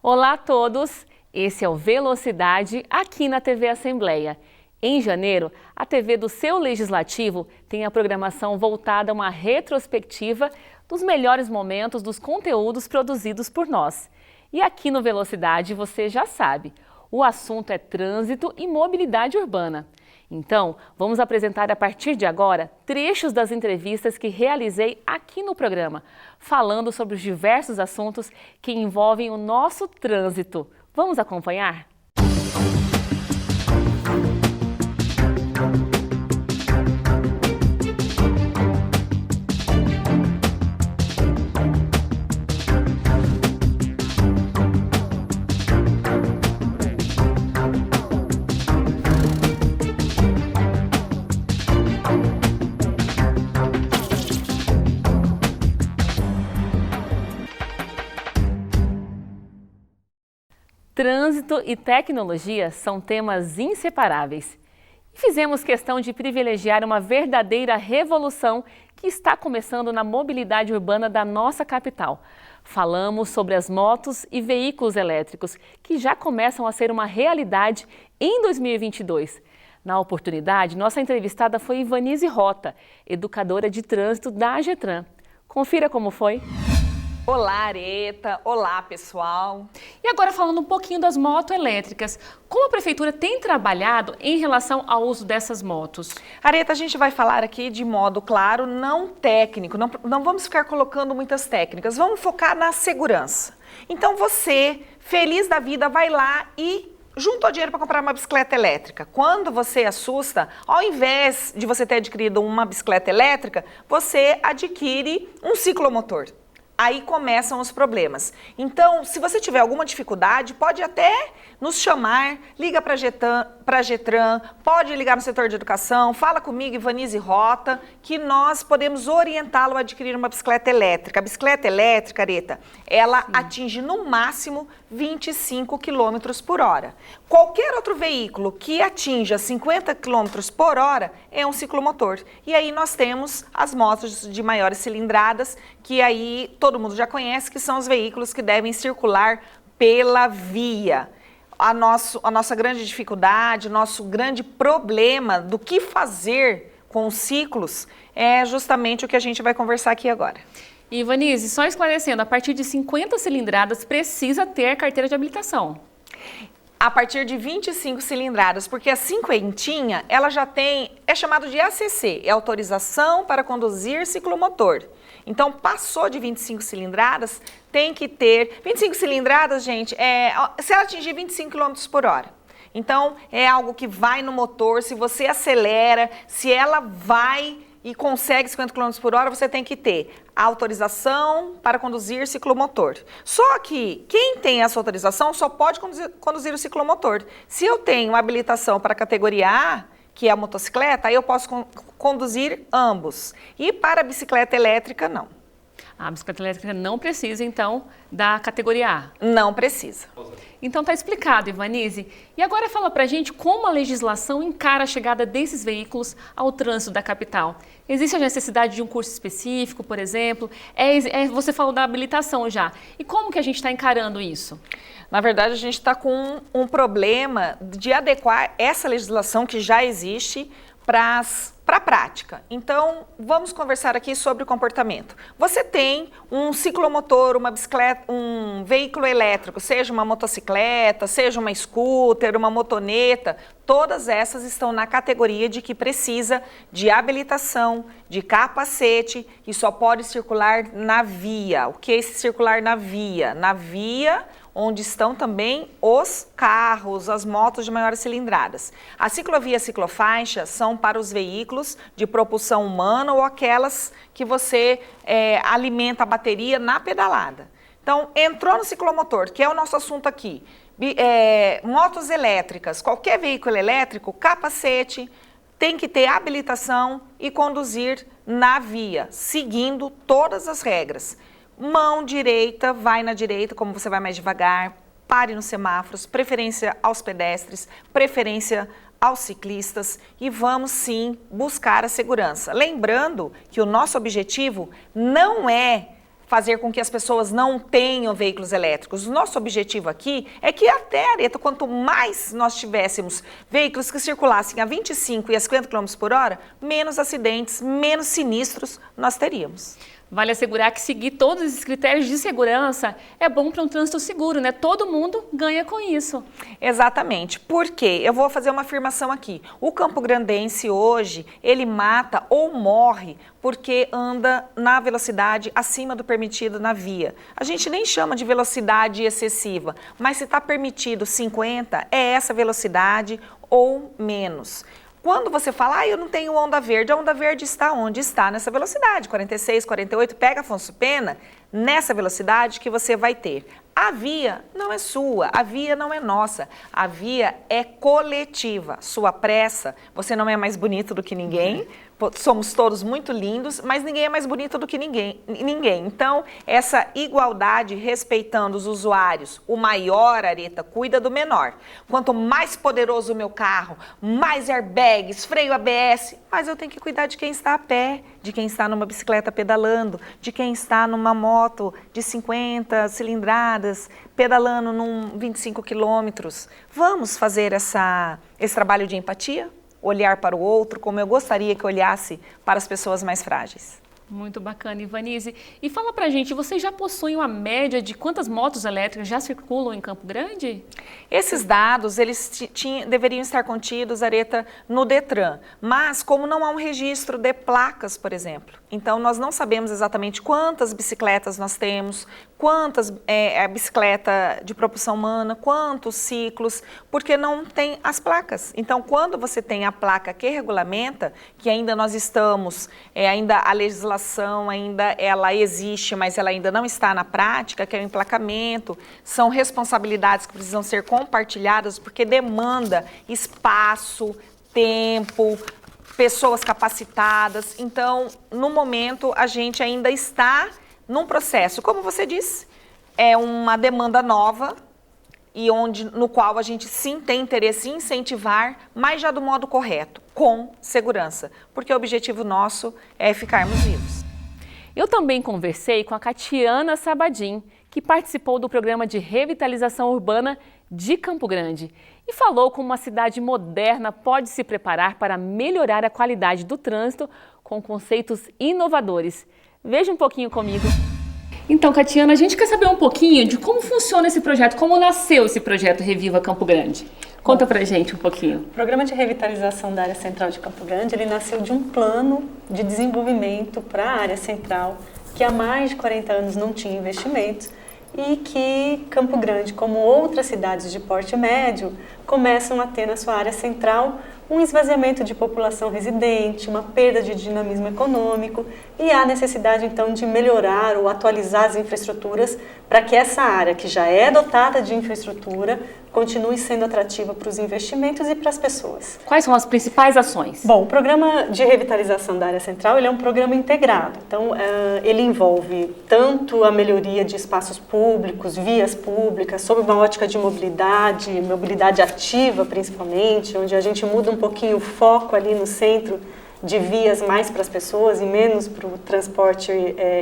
Olá a todos, esse é o Velocidade aqui na TV Assembleia. Em janeiro, a TV do seu Legislativo tem a programação voltada a uma retrospectiva dos melhores momentos dos conteúdos produzidos por nós. E aqui no Velocidade você já sabe, o assunto é trânsito e mobilidade urbana. Então, vamos apresentar a partir de agora trechos das entrevistas que realizei aqui no programa, falando sobre os diversos assuntos que envolvem o nosso trânsito. Vamos acompanhar? Trânsito e tecnologia são temas inseparáveis. E fizemos questão de privilegiar uma verdadeira revolução que está começando na mobilidade urbana da nossa capital. Falamos sobre as motos e veículos elétricos, que já começam a ser uma realidade em 2022. Na oportunidade, nossa entrevistada foi Ivanise Rota, educadora de trânsito da AGETRAN. Confira como foi. Olá, Areta. Olá, pessoal. E agora falando um pouquinho das motos elétricas, como a Prefeitura tem trabalhado em relação ao uso dessas motos? Areta, a gente vai falar aqui de modo claro, não técnico, não vamos ficar colocando muitas técnicas, vamos focar na segurança. Então você, feliz da vida, vai lá e juntou dinheiro para comprar uma bicicleta elétrica. Quando você assusta, ao invés de você ter adquirido uma bicicleta elétrica, você adquire um ciclomotor. Aí começam os problemas. Então, se você tiver alguma dificuldade, pode até nos chamar, liga para a AGETRAN, pode ligar no setor de educação, fala comigo, Ivanise Rota, que nós podemos orientá-lo a adquirir uma bicicleta elétrica. A bicicleta elétrica, Areta, ela atinge no máximo 25 km por hora. Qualquer outro veículo que atinja 50 km por hora é um ciclomotor. E aí nós temos as motos de maiores cilindradas, que aí todo mundo já conhece, que são os veículos que devem circular pela via. A nossa grande dificuldade, nosso grande problema do que fazer com os ciclos é justamente o que a gente vai conversar aqui agora. Ivanise, só esclarecendo, a partir de 50 cilindradas precisa ter carteira de habilitação. A partir de 25 cilindradas, porque a cinquentinha, ela já tem, é chamado de ACC, é autorização para conduzir ciclomotor. Então, passou de 25 cilindradas, tem que ter... 25 cilindradas, gente, se ela atingir 25 km por hora. Então, é algo que vai no motor, se você acelera, se ela vai e consegue 50 km por hora, você tem que ter a autorização para conduzir ciclomotor. Só que quem tem essa autorização só pode conduzir o ciclomotor. Se eu tenho habilitação para a categoria A, que é a motocicleta, aí eu posso conduzir ambos. E para a bicicleta elétrica, não. A bicicleta elétrica não precisa, então, da categoria A? Não precisa. Então está explicado, Ivanise. E agora fala pra gente como a legislação encara a chegada desses veículos ao trânsito da capital. Existe a necessidade de um curso específico, por exemplo? Você falou da habilitação já. E como que a gente está encarando isso? Na verdade, a gente está com um problema de adequar essa legislação que já existe para a prática. Então, vamos conversar aqui sobre o comportamento. Você tem um ciclomotor, uma bicicleta, um veículo elétrico, seja uma motocicleta, seja uma scooter, uma motoneta, todas essas estão na categoria de que precisa de habilitação, de capacete e só pode circular na via. O que é esse circular na via? Na via onde estão também os carros, as motos de maiores cilindradas. A ciclovia e a ciclofaixa são para os veículos de propulsão humana ou aquelas que você alimenta a bateria na pedalada. Então, entrou no ciclomotor, que é o nosso assunto aqui, motos elétricas, qualquer veículo elétrico, capacete, tem que ter habilitação e conduzir na via, seguindo todas as regras. Mão direita, vai na direita, como você vai mais devagar, pare nos semáforos, preferência aos pedestres, preferência aos ciclistas e vamos sim buscar a segurança. Lembrando que o nosso objetivo não é fazer com que as pessoas não tenham veículos elétricos. O nosso objetivo aqui é que até, Areta, quanto mais nós tivéssemos veículos que circulassem a 25 e a 50 km por hora, menos acidentes, menos sinistros nós teríamos. Vale assegurar que seguir todos esses critérios de segurança é bom para um trânsito seguro, né? Todo mundo ganha com isso. Exatamente. Por quê? Eu vou fazer uma afirmação aqui. O campograndense hoje, ele mata ou morre porque anda na velocidade acima do permitido na via. A gente nem chama de velocidade excessiva, mas se está permitido 50, é essa velocidade ou menos. Quando você fala, eu não tenho onda verde, a onda verde está onde? Está nessa velocidade, 46, 48, pega Afonso Pena, nessa velocidade que você vai ter. A via não é sua, a via não é nossa, a via é coletiva. Sua pressa, você não é mais bonito do que ninguém, somos todos muito lindos, mas ninguém é mais bonito do que ninguém. Então, essa igualdade respeitando os usuários, o maior, Areta, cuida do menor. Quanto mais poderoso o meu carro, mais airbags, freio ABS, mas eu tenho que cuidar de quem está a pé, de quem está numa bicicleta pedalando, de quem está numa moto de 50 cilindradas, pedalando num 25 quilômetros. Vamos fazer esse trabalho de empatia? Olhar para o outro como eu gostaria que olhasse para as pessoas mais frágeis. Muito bacana, Ivanise. E fala pra gente, vocês já possuem uma média de quantas motos elétricas já circulam em Campo Grande? Esses dados, eles deveriam estar contidos, Areta, no Detran. Mas, como não há um registro de placas, por exemplo, então nós não sabemos exatamente quantas bicicletas nós temos, quantas bicicleta de propulsão humana, quantos ciclos, porque não tem as placas. Então, quando você tem a placa que regulamenta, que ainda nós estamos, ainda a legislação ainda ela existe, mas ela ainda não está na prática, que é o emplacamento, são responsabilidades que precisam ser compartilhadas, porque demanda espaço, tempo, pessoas capacitadas. Então, no momento, a gente ainda está num processo, como você disse, é uma demanda nova e no qual a gente sim tem interesse em incentivar, mas já do modo correto, com segurança, porque o objetivo nosso é ficarmos vivos. Eu também conversei com a Catiana Sabadim, que participou do programa de revitalização urbana de Campo Grande e falou como uma cidade moderna pode se preparar para melhorar a qualidade do trânsito com conceitos inovadores. Veja um pouquinho comigo. Então, Catiana, a gente quer saber um pouquinho de como funciona esse projeto, como nasceu esse projeto Reviva Campo Grande. Conta pra gente um pouquinho. O programa de revitalização da área central de Campo Grande, ele nasceu de um plano de desenvolvimento para a área central, que há mais de 40 anos não tinha investimentos e que Campo Grande, como outras cidades de porte médio, começam a ter na sua área central um esvaziamento de população residente, uma perda de dinamismo econômico e há necessidade então de melhorar ou atualizar as infraestruturas para que essa área que já é dotada de infraestrutura continue sendo atrativa para os investimentos e para as pessoas. Quais são as principais ações? Bom, o programa de revitalização da área central ele é um programa integrado, então ele envolve tanto a melhoria de espaços públicos, vias públicas, sob uma ótica de mobilidade ativa principalmente, onde a gente muda um pouquinho o foco ali no centro de vias mais para as pessoas e menos para o transporte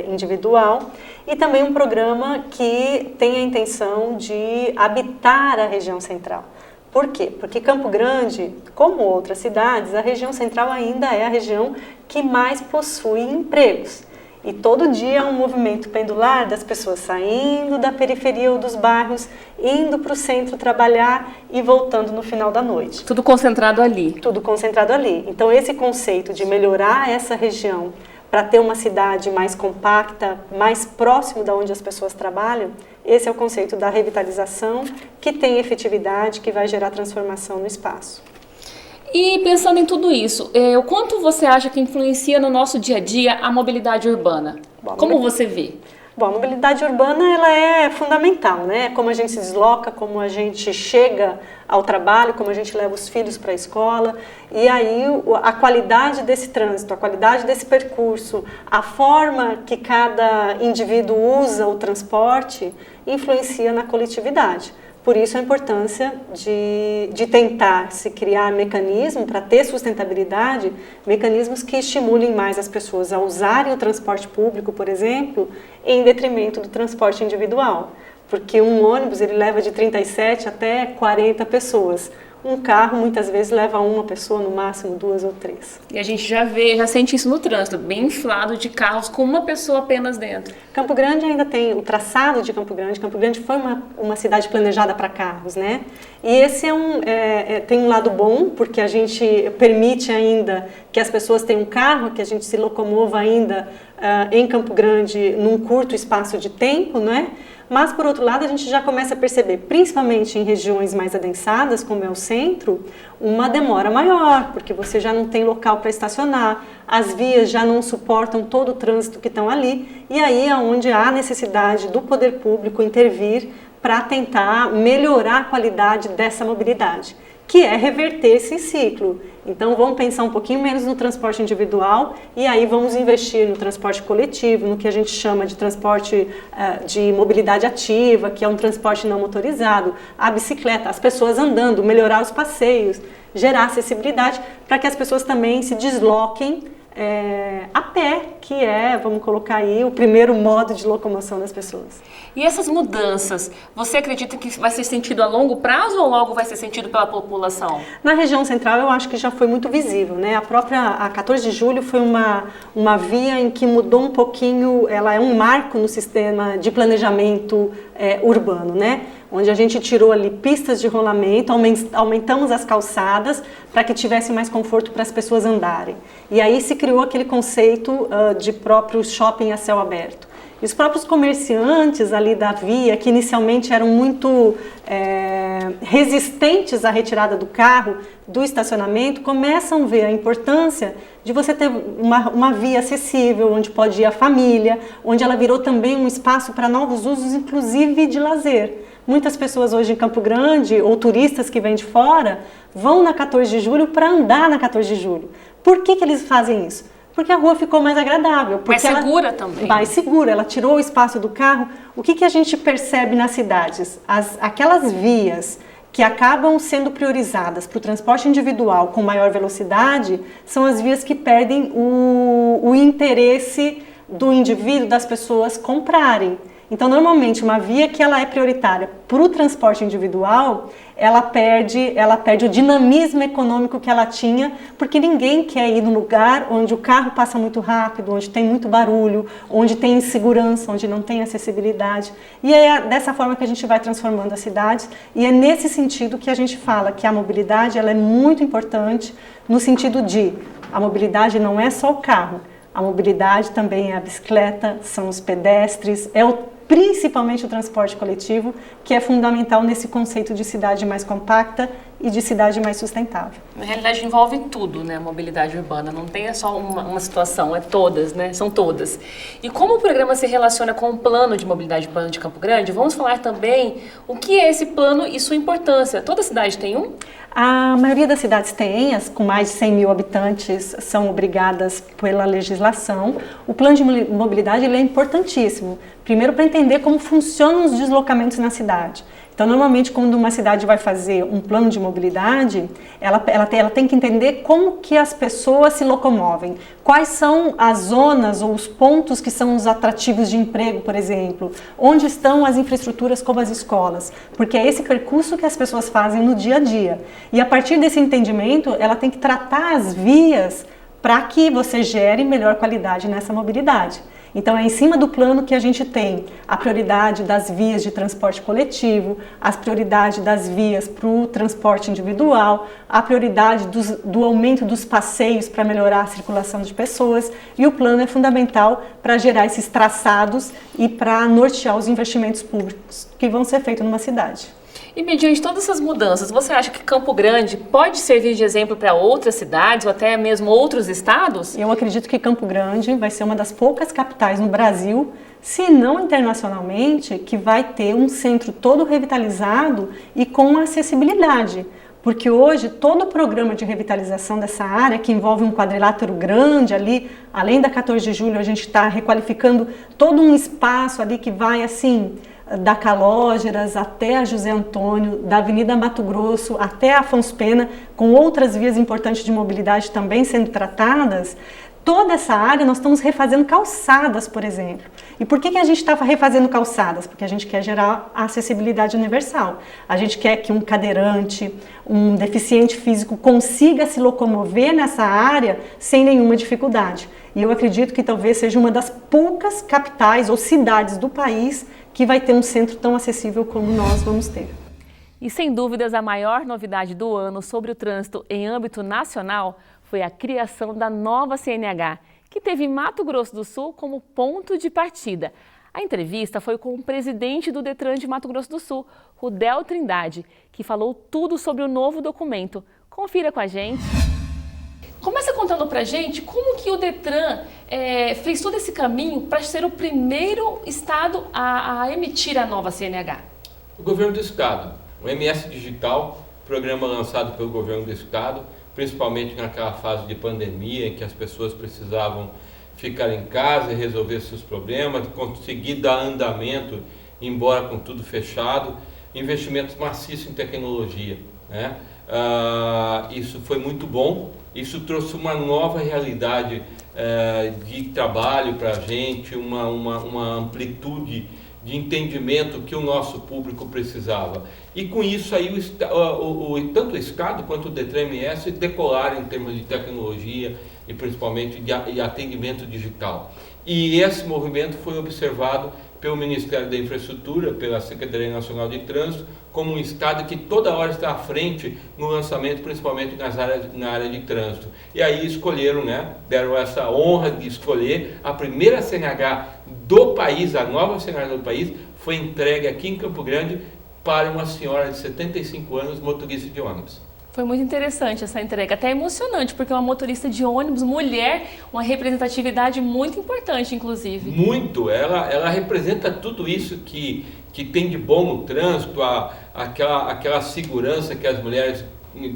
individual, e também um programa que tem a intenção de habitar a região central. Por quê? Porque Campo Grande, como outras cidades, a região central ainda é a região que mais possui empregos. E todo dia há um movimento pendular das pessoas saindo da periferia ou dos bairros, indo para o centro trabalhar e voltando no final da noite. Tudo concentrado ali. Tudo concentrado ali. Então esse conceito de melhorar essa região para ter uma cidade mais compacta, mais próximo da onde as pessoas trabalham, esse é o conceito da revitalização que tem efetividade, que vai gerar transformação no espaço. E pensando em tudo isso, o quanto você acha que influencia no nosso dia a dia a mobilidade urbana? Como você vê? Bom, a mobilidade urbana ela é fundamental, né? Como a gente se desloca, como a gente chega ao trabalho, como a gente leva os filhos para a escola. E aí a qualidade desse trânsito, a qualidade desse percurso, a forma que cada indivíduo usa o transporte influencia na coletividade. Por isso a importância de tentar se criar mecanismos para ter sustentabilidade, mecanismos que estimulem mais as pessoas a usarem o transporte público, por exemplo, em detrimento do transporte individual. Porque um ônibus ele leva de 37 até 40 pessoas. Um carro muitas vezes leva uma pessoa, no máximo 2 ou 3. E a gente já sente isso no trânsito, bem inflado de carros com uma pessoa apenas dentro. Campo Grande ainda tem o traçado de Campo Grande. Campo Grande foi uma cidade planejada para carros, né? E esse tem um lado bom, porque a gente permite ainda que as pessoas tenham um carro, que a gente se locomova ainda em Campo Grande num curto espaço de tempo, né? Mas, por outro lado, a gente já começa a perceber, principalmente em regiões mais adensadas, como é o centro, uma demora maior, porque você já não tem local para estacionar, as vias já não suportam todo o trânsito que estão ali, e aí é onde há necessidade do poder público intervir para tentar melhorar a qualidade dessa mobilidade, que é reverter esse ciclo. Então vamos pensar um pouquinho menos no transporte individual e aí vamos investir no transporte coletivo, no que a gente chama de transporte de mobilidade ativa, que é um transporte não motorizado, a bicicleta, as pessoas andando, melhorar os passeios, gerar acessibilidade para que as pessoas também se desloquem a pé, que é, vamos colocar aí, o primeiro modo de locomoção das pessoas. E essas mudanças, você acredita que vai ser sentido a longo prazo ou logo vai ser sentido pela população? Na região central eu acho que já foi muito visível, né? A 14 de julho foi uma via em que mudou um pouquinho, ela é um marco no sistema de planejamento urbano, né? Onde a gente tirou ali pistas de rolamento, aumentamos as calçadas para que tivesse mais conforto para as pessoas andarem. E aí se criou aquele conceito de próprio shopping a céu aberto. E os próprios comerciantes ali da via, que inicialmente eram muito resistentes à retirada do carro do estacionamento, começam a ver a importância de você ter uma via acessível, onde pode ir a família, onde ela virou também um espaço para novos usos, inclusive de lazer. Muitas pessoas hoje em Campo Grande, ou turistas que vêm de fora, vão na 14 de julho para andar na 14 de julho. Por que eles fazem isso? Porque a rua ficou mais agradável. Mais segura também. Mais segura, ela tirou o espaço do carro. O que a gente percebe nas cidades? Aquelas vias que acabam sendo priorizadas para o transporte individual com maior velocidade são as vias que perdem o interesse do indivíduo, das pessoas comprarem. Então, normalmente, uma via que ela é prioritária para o transporte individual, ela perde o dinamismo econômico que ela tinha, porque ninguém quer ir num lugar onde o carro passa muito rápido, onde tem muito barulho, onde tem insegurança, onde não tem acessibilidade. E é dessa forma que a gente vai transformando as cidades, e é nesse sentido que a gente fala que a mobilidade ela é muito importante, no sentido de a mobilidade não é só o carro, a mobilidade também é a bicicleta, são os pedestres, principalmente o transporte coletivo, que é fundamental nesse conceito de cidade mais compacta e de cidade mais sustentável. Na realidade envolve tudo, né, a mobilidade urbana, não tem só uma situação, é todas, né, são todas. E como o programa se relaciona com o plano de mobilidade urbana de Campo Grande, vamos falar também o que é esse plano e sua importância. Toda cidade tem um? A maioria das cidades tem, as com mais de 100 mil habitantes são obrigadas pela legislação. O plano de mobilidade ele é importantíssimo, primeiro para entender como funcionam os deslocamentos na cidade. Então, normalmente, quando uma cidade vai fazer um plano de mobilidade, ela tem que entender como que as pessoas se locomovem, quais são as zonas ou os pontos que são os atrativos de emprego, por exemplo, onde estão as infraestruturas como as escolas, porque é esse percurso que as pessoas fazem no dia a dia. E a partir desse entendimento, ela tem que tratar as vias para que você gere melhor qualidade nessa mobilidade. Então, é em cima do plano que a gente tem a prioridade das vias de transporte coletivo, as prioridades das vias para o transporte individual, a prioridade do aumento dos passeios para melhorar a circulação de pessoas, e o plano é fundamental para gerar esses traçados e para nortear os investimentos públicos que vão ser feitos numa cidade. E mediante todas essas mudanças, você acha que Campo Grande pode servir de exemplo para outras cidades ou até mesmo outros estados? Eu acredito que Campo Grande vai ser uma das poucas capitais no Brasil, se não internacionalmente, que vai ter um centro todo revitalizado e com acessibilidade. Porque hoje todo o programa de revitalização dessa área, que envolve um quadrilátero grande ali, além da 14 de julho, a gente está requalificando todo um espaço ali que vai assim da Calógeras até a José Antônio, da Avenida Mato Grosso até a Afonso Pena, com outras vias importantes de mobilidade também sendo tratadas, toda essa área nós estamos refazendo calçadas, por exemplo. E por que a gente está refazendo calçadas? Porque a gente quer gerar a acessibilidade universal. A gente quer que um cadeirante, um deficiente físico consiga se locomover nessa área sem nenhuma dificuldade. E eu acredito que talvez seja uma das poucas capitais ou cidades do país que vai ter um centro tão acessível como nós vamos ter. E sem dúvidas a maior novidade do ano sobre o trânsito em âmbito nacional foi a criação da nova CNH, que teve Mato Grosso do Sul como ponto de partida. A entrevista foi com o presidente do Detran de Mato Grosso do Sul, Rudel Trindade, que falou tudo sobre o novo documento. Confira com a gente. Começa contando pra gente como que o Detran fez todo esse caminho para ser o primeiro estado a emitir a nova CNH. O governo do estado, o MS Digital, programa lançado pelo governo do estado, principalmente naquela fase de pandemia em que as pessoas precisavam ficar em casa e resolver seus problemas, conseguir dar andamento, embora com tudo fechado, investimentos maciços em tecnologia, né? Isso foi muito bom, isso trouxe uma nova realidade de trabalho para a gente, uma amplitude de entendimento que o nosso público precisava. E com isso aí tanto o Estado quanto o Detran MS decolaram em termos de tecnologia e principalmente de atendimento digital. E esse movimento foi observado pelo Ministério da Infraestrutura, pela Secretaria Nacional de Trânsito, como um Estado que toda hora está à frente no lançamento, principalmente na área de trânsito. E aí escolheram, né, deram essa honra de escolher a primeira CNH do país, a nova CNH do país, foi entregue aqui em Campo Grande para uma senhora de 75 anos, motorista de ônibus. Foi muito interessante essa entrega, até emocionante, porque uma motorista de ônibus, mulher, uma representatividade muito importante, inclusive. Muito, ela representa tudo isso que tem de bom no trânsito, aquela segurança que as mulheres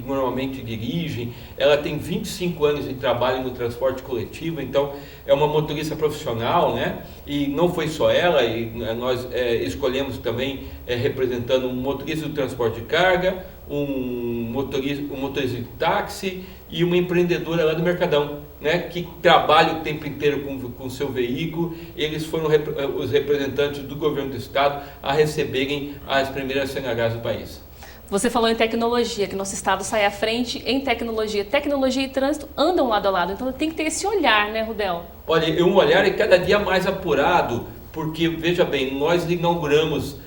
normalmente dirigem. Ela tem 25 anos de trabalho no transporte coletivo, então é uma motorista profissional, né? E não foi só ela, e nós escolhemos também representando um motorista do transporte de carga, um motorista de táxi e uma empreendedora lá do Mercadão, né, que trabalha o tempo inteiro com o seu veículo. Eles foram os representantes do governo do estado a receberem as primeiras CNHs do país. Você falou em tecnologia, que nosso estado sai à frente em tecnologia. Tecnologia e trânsito andam lado a lado, então tem que ter esse olhar, né, Rudel? Olha, um olhar é cada dia mais apurado, porque, veja bem, nós inauguramos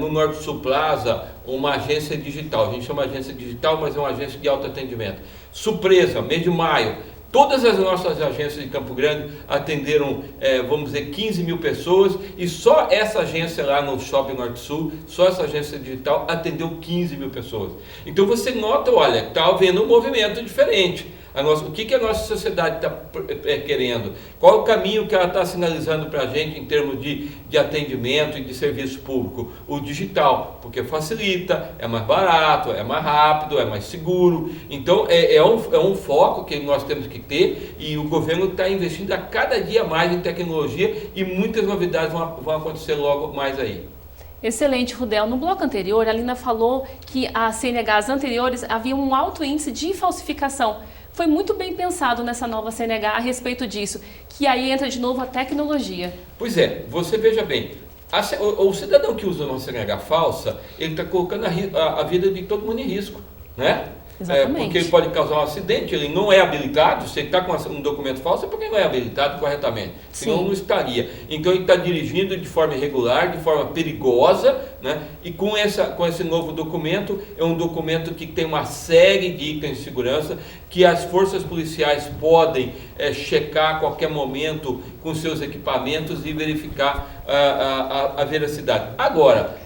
no Norte Sul Plaza uma agência digital. A gente chama agência digital, mas é uma agência de autoatendimento. Surpresa, mês de maio, todas as nossas agências de Campo Grande atenderam, vamos dizer, 15 mil pessoas, e só essa agência lá no Shopping Norte Sul, só essa agência digital atendeu 15 mil pessoas. Então você nota, olha, está havendo um movimento diferente. O que a nossa sociedade está querendo? Qual é o caminho que ela está sinalizando para a gente em termos de atendimento e de serviço público? O digital, porque facilita, é mais barato, é mais rápido, é mais seguro. Então é um foco que nós temos que ter, e o governo está investindo a cada dia mais em tecnologia, e muitas novidades vão acontecer logo mais aí. Excelente, Rudel. No bloco anterior, a Lina falou que as CNHs anteriores havia um alto índice de falsificação. Foi muito bem pensado nessa nova CNH a respeito disso, que aí entra de novo a tecnologia. Pois é, você veja bem, o cidadão que usa uma CNH falsa, ele está colocando a vida de todo mundo em risco, né? Exatamente. Porque ele pode causar um acidente, ele não é habilitado. Se ele está com um documento falso, é porque não é habilitado corretamente, senão não estaria. Então ele está dirigindo de forma irregular, de forma perigosa, né? E com esse novo documento, é um documento que tem uma série de itens de segurança que as forças policiais podem checar a qualquer momento com seus equipamentos e verificar a veracidade. Agora,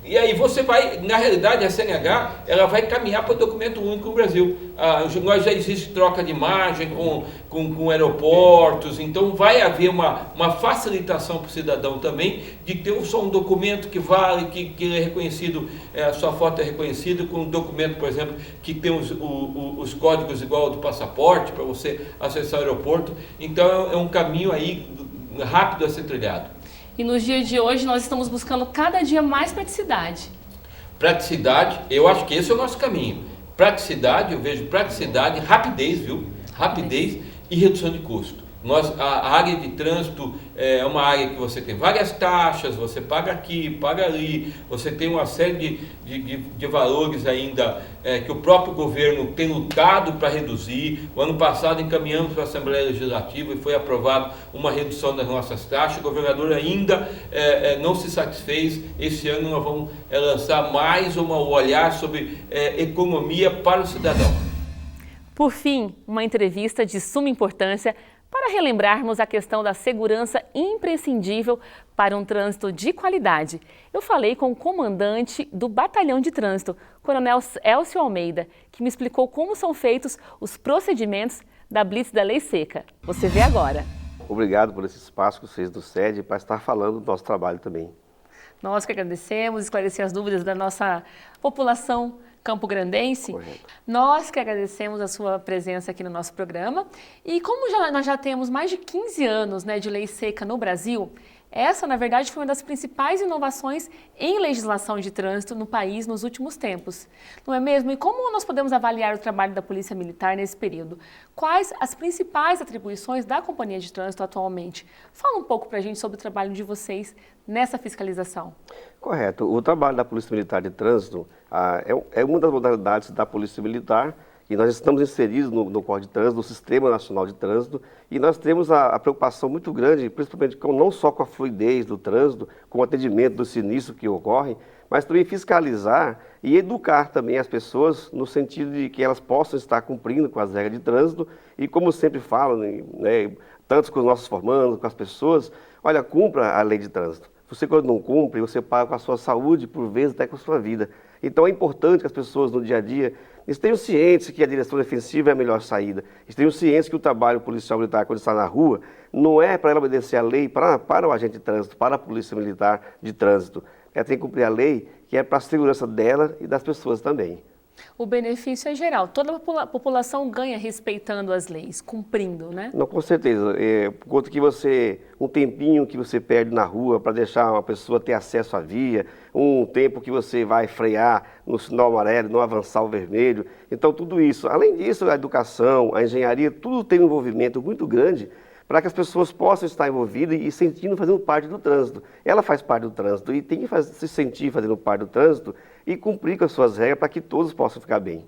e aí você vai, na realidade, a CNH, ela vai caminhar para o documento único no Brasil. Nós já existe troca de imagem com aeroportos, então vai haver uma facilitação para o cidadão também de ter só um documento que vale, que é reconhecido, a sua foto é reconhecida, com um documento, por exemplo, que tem os códigos igual ao do passaporte para você acessar o aeroporto. Então é um caminho aí rápido a ser trilhado. E nos dias de hoje nós estamos buscando cada dia mais praticidade. Praticidade, eu acho que esse é o nosso caminho. Praticidade, eu vejo praticidade, rapidez, viu? Rapidez e redução de custo. A área de trânsito é uma área que você tem várias taxas, você paga aqui, paga ali, você tem uma série de valores ainda que o próprio governo tem lutado para reduzir. O ano passado encaminhamos para a Assembleia Legislativa e foi aprovado uma redução das nossas taxas. O governador ainda não se satisfez. Esse ano nós vamos lançar mais um olhar sobre economia para o cidadão. Por fim, uma entrevista de suma importância para relembrarmos a questão da segurança imprescindível para um trânsito de qualidade. Eu falei com o comandante do Batalhão de Trânsito, Coronel Elcio Almeida, que me explicou como são feitos os procedimentos da Blitz da Lei Seca. Você vê agora. Obrigado por esse espaço que vocês nos cedem para estar falando do nosso trabalho também. Nós que agradecemos, esclarecer as dúvidas da nossa população campograndense. Correto. Nós que agradecemos a sua presença aqui no nosso programa. E como nós já temos mais de 15 anos, né, de lei seca no Brasil, essa, na verdade, foi uma das principais inovações em legislação de trânsito no país nos últimos tempos. Não é mesmo? E como nós podemos avaliar o trabalho da Polícia Militar nesse período? Quais as principais atribuições da Companhia de Trânsito atualmente? Fala um pouco para a gente sobre o trabalho de vocês nessa fiscalização. Correto. O trabalho da Polícia Militar de Trânsito é uma das modalidades da Polícia Militar e nós estamos inseridos no Código de Trânsito, no Sistema Nacional de Trânsito, e nós temos a preocupação muito grande, principalmente não só com a fluidez do trânsito, com o atendimento dos sinistros que ocorrem, mas também fiscalizar e educar também as pessoas no sentido de que elas possam estar cumprindo com as regras de trânsito e, como sempre falo, né, tanto com os nossos formandos, com as pessoas, olha, cumpra a lei de trânsito. Você, quando não cumpre, você paga com a sua saúde, por vezes até com a sua vida. Então é importante que as pessoas no dia a dia estejam cientes que a direção defensiva é a melhor saída. Estejam cientes que o trabalho policial militar, quando está na rua, não é para ela obedecer a lei para o agente de trânsito, para a Polícia Militar de Trânsito. Ela tem que cumprir a lei, que é para a segurança dela e das pessoas também. O benefício é geral. Toda a população ganha respeitando as leis, cumprindo, né? Não, com certeza. Por conta que um tempinho que você perde na rua para deixar uma pessoa ter acesso à via, um tempo que você vai frear no sinal amarelo, não avançar o vermelho. Então, tudo isso. Além disso, a educação, a engenharia, tudo tem um envolvimento muito grande para que as pessoas possam estar envolvidas e sentindo fazendo parte do trânsito. Ela faz parte do trânsito e tem que se sentir fazendo parte do trânsito e cumprir com as suas regras para que todos possam ficar bem.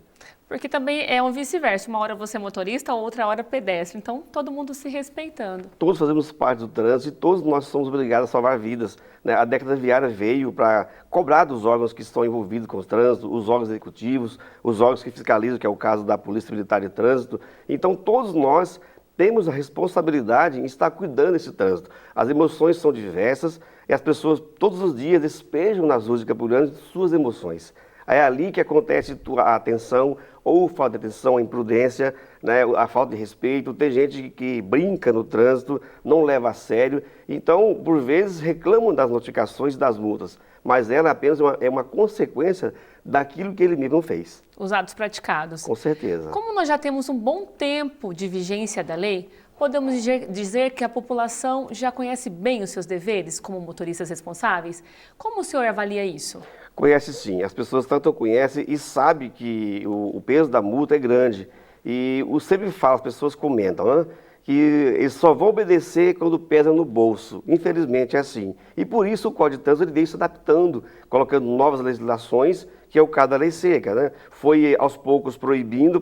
Porque também é um vice-versa, uma hora você é motorista, outra hora pedestre, então todo mundo se respeitando. Todos fazemos parte do trânsito e todos nós somos obrigados a salvar vidas, né? A década viária veio para cobrar dos órgãos que estão envolvidos com o trânsito, os órgãos executivos, os órgãos que fiscalizam, que é o caso da Polícia Militar de Trânsito. Então todos nós temos a responsabilidade em estar cuidando desse trânsito. As emoções são diversas e as pessoas todos os dias despejam nas ruas de Campo Grande suas emoções. É ali que acontece a atenção, ou falta de atenção, a imprudência, né, a falta de respeito. Tem gente que brinca no trânsito, não leva a sério. Então, por vezes, reclamam das notificações e das multas, mas ela apenas é uma consequência daquilo que ele mesmo fez. Os atos praticados. Com certeza. Como nós já temos um bom tempo de vigência da lei, podemos dizer que a população já conhece bem os seus deveres como motoristas responsáveis? Como o senhor avalia isso? Conhece sim, as pessoas tanto conhecem e sabem que o peso da multa é grande. E eu sempre falo, as pessoas comentam, né, que eles só vão obedecer quando pesa no bolso. Infelizmente é assim. E por isso o Código de Trânsito ele veio se adaptando, colocando novas legislações, que é o caso da lei seca, né? Foi aos poucos proibindo,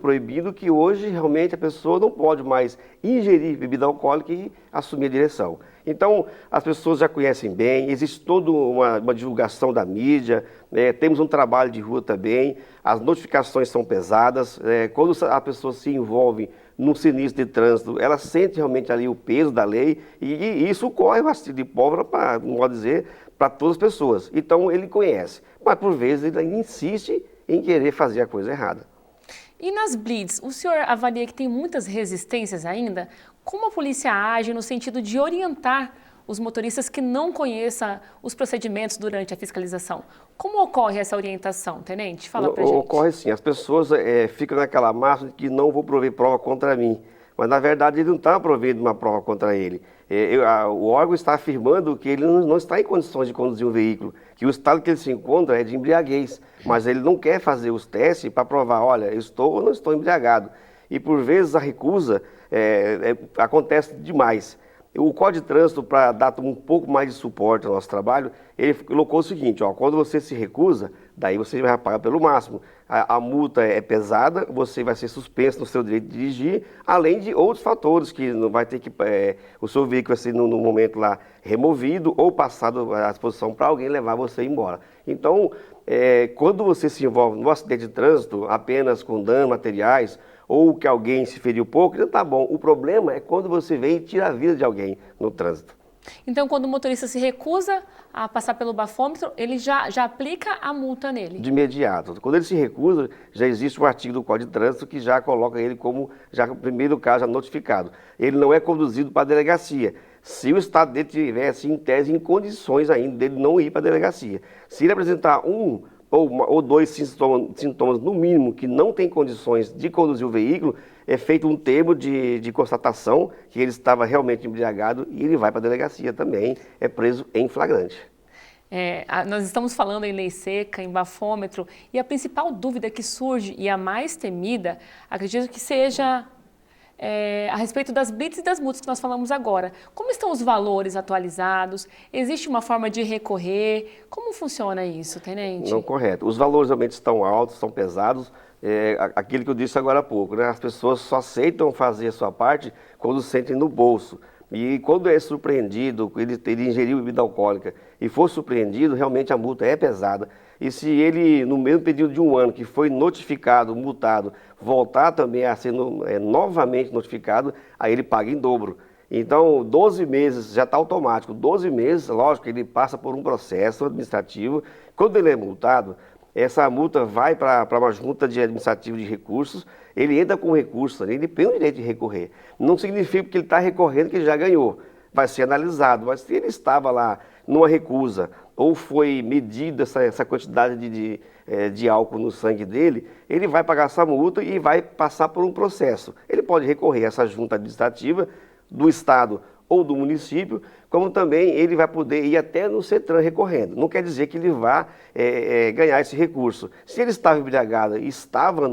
que hoje realmente a pessoa não pode mais ingerir bebida alcoólica e assumir a direção. Então, as pessoas já conhecem bem, existe toda uma divulgação da mídia, temos um trabalho de rua também, as notificações são pesadas, quando a pessoa se envolve num sinistro de trânsito, ela sente realmente ali o peso da lei e isso corre bastante de pólvora, para, não vou dizer, para todas as pessoas. Então, ele conhece, mas por vezes ele ainda insiste em querer fazer a coisa errada. E nas blitz, o senhor avalia que tem muitas resistências ainda? Como a polícia age no sentido de orientar os motoristas que não conheçam os procedimentos durante a fiscalização? Como ocorre essa orientação, tenente? Fala pra gente. Ocorre sim, as pessoas ficam naquela máxima de que não vou prover prova contra mim, mas na verdade ele não está provendo uma prova contra ele. O órgão está afirmando que ele não está em condições de conduzir um veículo, que o estado que ele se encontra é de embriaguez, mas ele não quer fazer os testes para provar, olha, eu estou ou não estou embriagado. E por vezes a recusa acontece demais. O Código de Trânsito, para dar um pouco mais de suporte ao nosso trabalho, ele colocou o seguinte, quando você se recusa, daí você vai pagar pelo máximo. A multa é pesada, você vai ser suspenso no seu direito de dirigir, além de outros fatores, que não vai ter que o seu veículo vai ser no momento lá removido ou passado à disposição para alguém levar você embora. Então, quando você se envolve no acidente de trânsito apenas com danos materiais, ou que alguém se feriu pouco, não tá bom. O problema é quando você vem e tira a vida de alguém no trânsito. Então, quando o motorista se recusa a passar pelo bafômetro, ele já aplica a multa nele? De imediato. Quando ele se recusa, já existe um artigo do Código de Trânsito que já coloca ele como, no primeiro caso, já notificado. Ele não é conduzido para a delegacia. Se o estado dele tivesse, em tese, em condições ainda dele não ir para a delegacia. Se ele apresentar um ou dois sintomas, no mínimo, que não tem condições de conduzir o veículo, é feito um termo de constatação que ele estava realmente embriagado e ele vai para a delegacia também, é preso em flagrante. Nós estamos falando em lei seca, em bafômetro, e a principal dúvida que surge, e a mais temida, acredito que seja a respeito das blitz e das multas que nós falamos agora. Como estão os valores atualizados? Existe uma forma de recorrer? Como funciona isso, tenente? Não, correto. Os valores realmente estão altos, estão pesados. Aquilo que eu disse agora há pouco, né? As pessoas só aceitam fazer a sua parte quando sentem no bolso. E quando é surpreendido, ele ingeriu bebida alcoólica e for surpreendido, realmente a multa é pesada. E se ele, no mesmo período de um ano que foi notificado, multado, voltar também a ser novamente notificado, aí ele paga em dobro. Então, 12 meses já está automático. 12 meses, lógico, ele passa por um processo administrativo. Quando ele é multado, essa multa vai para uma junta de administrativo de recursos, ele entra com recurso, ele tem o direito de recorrer. Não significa que ele está recorrendo que ele já ganhou. Vai ser analisado, mas se ele estava lá numa recusa ou foi medida essa quantidade de álcool no sangue dele, ele vai pagar essa multa e vai passar por um processo. Ele pode recorrer a essa junta administrativa do estado ou do município, como também ele vai poder ir até no CETRAN recorrendo. Não quer dizer que ele vá ganhar esse recurso. Se ele estava embriagado e estava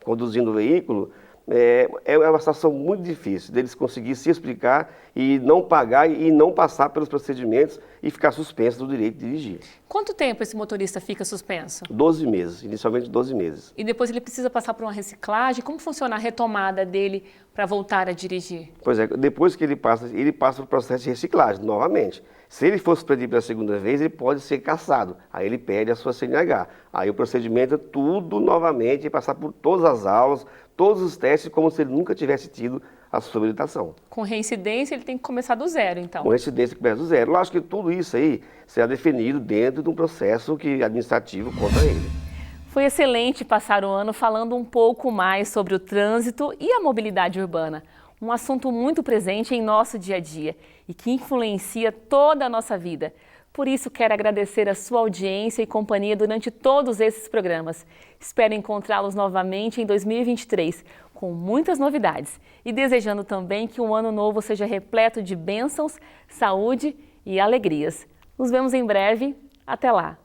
conduzindo o veículo, é uma situação muito difícil deles conseguir se explicar e não pagar e não passar pelos procedimentos e ficar suspenso do direito de dirigir. Quanto tempo esse motorista fica suspenso? 12 meses, inicialmente 12 meses. E depois ele precisa passar por uma reciclagem? Como funciona a retomada dele para voltar a dirigir? Pois é, depois que ele passa por processo de reciclagem, novamente. Se ele for surpreendido pela segunda vez, ele pode ser cassado. Aí ele perde a sua CNH. Aí o procedimento é tudo novamente, passar por todas as aulas, todos os testes, como se ele nunca tivesse tido a sua habilitação. Com reincidência, ele tem que começar do zero, então? Com reincidência, ele começa do zero. Lógico que tudo isso aí será definido dentro de um processo administrativo contra ele. Foi excelente passar o ano falando um pouco mais sobre o trânsito e a mobilidade urbana. Um assunto muito presente em nosso dia a dia e que influencia toda a nossa vida. Por isso, quero agradecer a sua audiência e companhia durante todos esses programas. Espero encontrá-los novamente em 2023, com muitas novidades. E desejando também que um ano novo seja repleto de bênçãos, saúde e alegrias. Nos vemos em breve. Até lá!